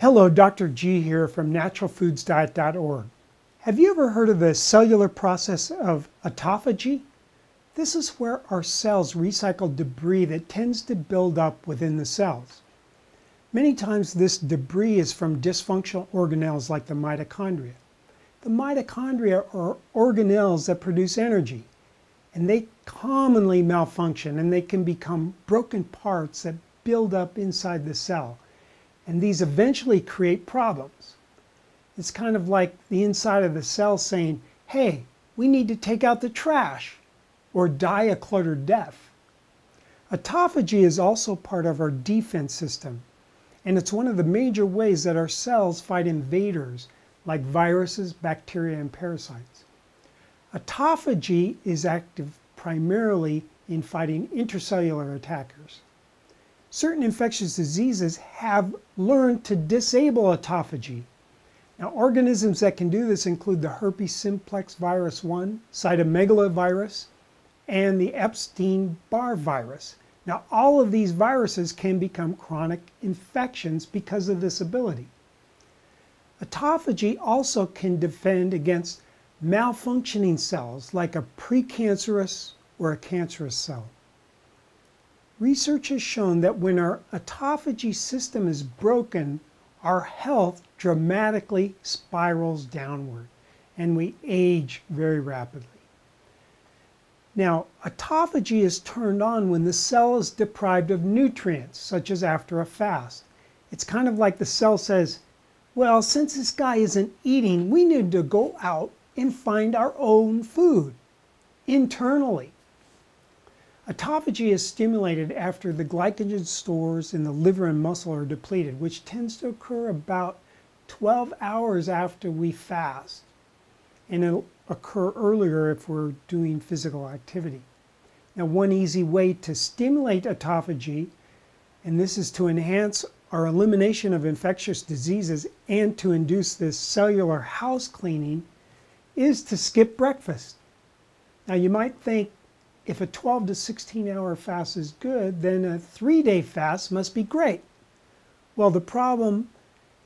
Hello, Dr. G here from naturalfoodsdiet.org. Have you ever heard of the cellular process of autophagy? This is where our cells recycle debris that tends to build up within the cells. Many times this debris is from dysfunctional organelles like the mitochondria. The mitochondria are organelles that produce energy, and they commonly malfunction and they can become broken parts that build up inside the cell. And these eventually create problems. It's kind of like the inside of the cell saying, hey, we need to take out the trash or die a cluttered death. Autophagy is also part of our defense system, and it's one of the major ways that our cells fight invaders like viruses, bacteria, and parasites. Autophagy is active primarily in fighting intracellular attackers. Certain infectious diseases have learned to disable autophagy. Now, organisms that can do this include the herpes simplex virus 1, cytomegalovirus, and the Epstein-Barr virus. Now, all of these viruses can become chronic infections because of this ability. Autophagy also can defend against malfunctioning cells like a precancerous or a cancerous cell. Research has shown that when our autophagy system is broken, our health dramatically spirals downward and we age very rapidly. Now, autophagy is turned on when the cell is deprived of nutrients, such as after a fast. It's kind of like the cell says, well, since this guy isn't eating, we need to go out and find our own food internally. Autophagy is stimulated after the glycogen stores in the liver and muscle are depleted, which tends to occur about 12 hours after we fast. And it'll occur earlier if we're doing physical activity. Now, one easy way to stimulate autophagy, and this is to enhance our elimination of infectious diseases and to induce this cellular house cleaning, is to skip breakfast. Now, you might think, if a 12 to 16 hour fast is good, then a 3-day fast must be great. Well, the problem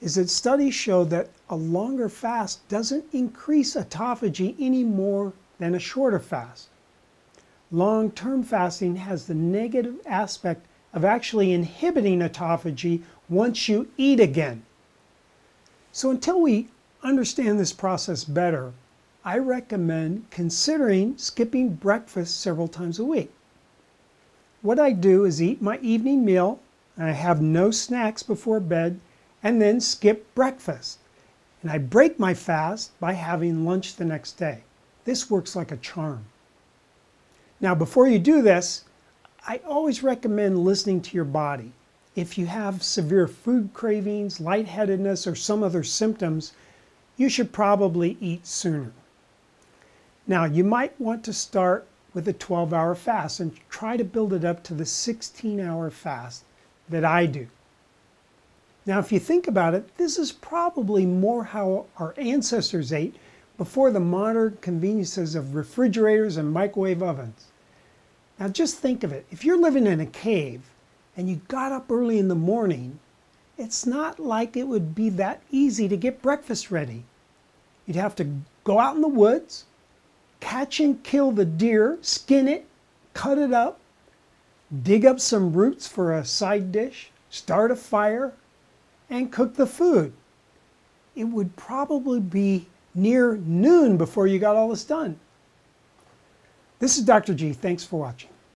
is that studies show that a longer fast doesn't increase autophagy any more than a shorter fast. Long-term fasting has the negative aspect of actually inhibiting autophagy once you eat again. So until we understand this process better, I recommend considering skipping breakfast several times a week. What I do is eat my evening meal, and I have no snacks before bed, and then skip breakfast. And I break my fast by having lunch the next day. This works like a charm. Now, before you do this, I always recommend listening to your body. If you have severe food cravings, lightheadedness, or some other symptoms, you should probably eat sooner. Now, you might want to start with a 12-hour fast and try to build it up to the 16-hour fast that I do. Now, if you think about it, this is probably more how our ancestors ate before the modern conveniences of refrigerators and microwave ovens. Now, just think of it. If you're living in a cave and you got up early in the morning, it's not like it would be that easy to get breakfast ready. You'd have to go out in the woods, catch and kill the deer, skin it, cut it up, dig up some roots for a side dish, start a fire, and cook the food. It would probably be near noon before you got all this done. This is Dr. G. Thanks for watching.